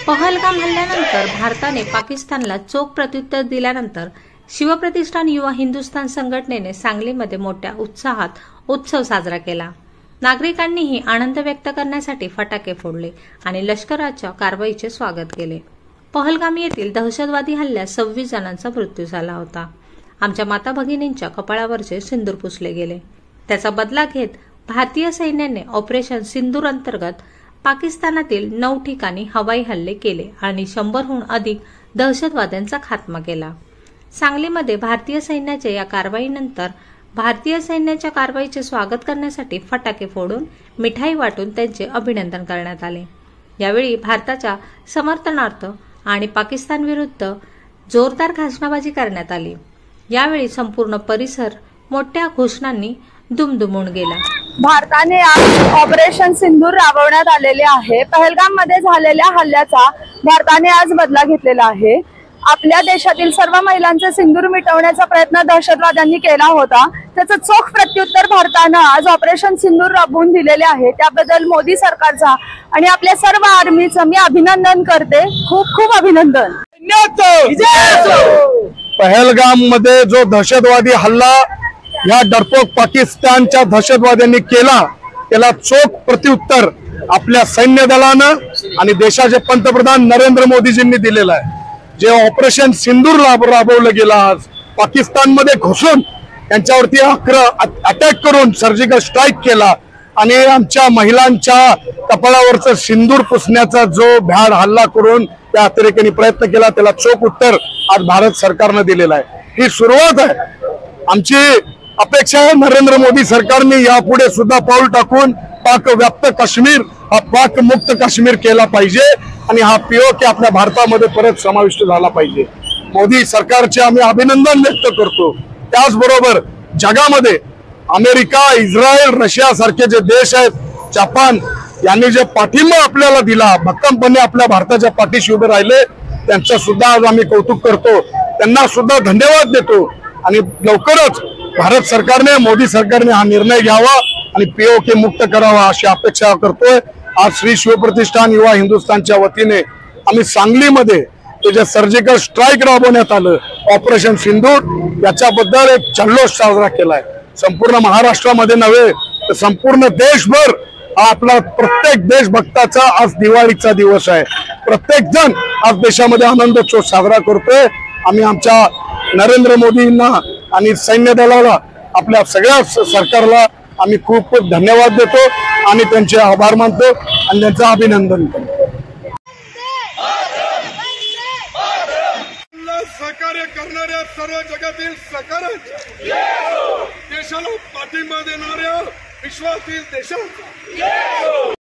पहलगाम हल्ल्यानंतर भारताने पाकिस्तानला चोख प्रत्युत्तर दिल्यानंतर शिवप्रतिष्ठान युवा हिंदुस्थान संघटनेने सांगलीमध्ये मोठ्या उत्साहात उत्सव साजरा केला। नागरिकांनीही आनंद व्यक्त करण्यासाठी फटाके फोडले आणि लष्कराच्या कारवाईचे स्वागत केले। पहलगाम येथील दहशतवादी हल्ल्यात 26 जणांचा मृत्यू झाला होता। आमच्या माता भगिनींच्या कपाळावरचे सिंदूर पुसले गेले। त्याचा बदला घेत भारतीय सैन्याने ऑपरेशन सिंदूर अंतर्गत पाकिस्तानातील 9 ठिकाणी हवाई हल्ले केले आणि 100हून अधिक दहशतवाद्यांचा खात्मा केला। सांगलीमध्ये भारतीय सैन्याच्या या कारवाईनंतर भारतीय सैन्याच्या कारवाईचे स्वागत करण्यासाठी फटाके फोडून मिठाई वाटून त्यांचे अभिनंदन करण्यात आले। यावेळी भारताच्या समर्थनार्थ आणि पाकिस्तान विरुद्ध जोरदार घोषणाबाजी करण्यात आली। यावेळी संपूर्ण परिसर मोठ्या घोषणांनी दुमदुमून गेला। भारताने आज ऑपरेशन सिंदूर राबवण्यात आलेले आहे। पहलगाम मध्ये झालेल्या हल्ल्याचा भारताने आज बदला घेतलेला आहे। आपल्या देशातील सर्व महिलांचे सिंदूर मिटवण्याचा प्रयत्न दहशतवाद्यांनी केला होता। त्याचं चोख प्रत्युत्तर भारताने आज ऑपरेशन सिंदूर राबवून दिलेले आहे। त्याबद्दल मोदी सरकारचा आणि आपल्या सर्व आर्मीचं मी अभिनंदन करते। खूप खूप अभिनंदन। पहलगाम मध्ये जो दहशतवादी हल्ला या डरपोक पाकिस्तानच्या दहशतवाद्यांनी केला, त्याला चोख प्रत्युत्तर आपल्या सैन्य दलानं आणि देशाचे पंतप्रधान नरेंद्र मोदीजींनी दिलेलं आहे। जे ऑपरेशन सिंदूर राबवलं गेलं आज पाकिस्तानमध्ये घुसून त्यांच्यावरती अटॅक करून सर्जिकल स्ट्राईक केला आणि आमच्या महिलांच्या कपाळावरचं सिंदूर पुसण्याचा जो भ्याड हल्ला करून त्या अतिरेक्यांनी प्रयत्न केला, त्याला चोख उत्तर आज भारत सरकारनं दिलेलं आहे। ही सुरुवात आहे। आमची अपेक्षा आहे नरेंद्र मोदी सरकारने यापुढे सुद्धा पाऊल टाकून पाक व्याप्त काश्मीर हा पाक मुक्त काश्मीर केला पाहिजे आणि हा पीओके आपल्या भारतामध्ये परत समाविष्ट झाला पाहिजे। मोदी सरकारचे आम्ही अभिनंदन व्यक्त करतो। त्याचबरोबर जगामध्ये अमेरिका, इस्रायल, रशिया सारखे जे देश आहेत, जपान यांनी जे पाठिंबा आपल्याला दिला, भक्कमपणे आपल्या भारताच्या पाठीशी उभे राहिले, त्यांचं सुद्धा आज आम्ही कौतुक करतो। त्यांना सुद्धा धन्यवाद देतो आणि लवकरच भारत सरकारने, मोदी सरकारने हा निर्णय घ्यावा आणि पीओके मुक्त करावा अशी अपेक्षा करतोय। आज श्री शिवप्रतिष्ठान युवा हिंदुस्थानच्या वतीने आम्ही सांगलीमध्ये जे सर्जिकल स्ट्राईक राबवण्यात आलं ऑपरेशन सिंदूर, याच्याबद्दल एक जल्लोष साजरा केलाय। संपूर्ण महाराष्ट्रामध्ये नव्हे तर संपूर्ण देशभर आपला प्रत्येक देशभक्ताचा आज दिवाळीचा दिवस आहे। प्रत्येक जण आज देशामध्ये आनंदोत्सव साजरा करतोय। आम्ही आमच्या नरेंद्र मोदींना आणि सैन्य दलाला, आपल्या सगळ्या सरकारला आम्ही खूप खूप धन्यवाद देतो आणि त्यांचे आभार मानतो आणि त्यांचं अभिनंदन करतो। सहकार्य करणाऱ्या सर्व जगातील देशाला पाठिंबा देणाऱ्या विश्वातील देशात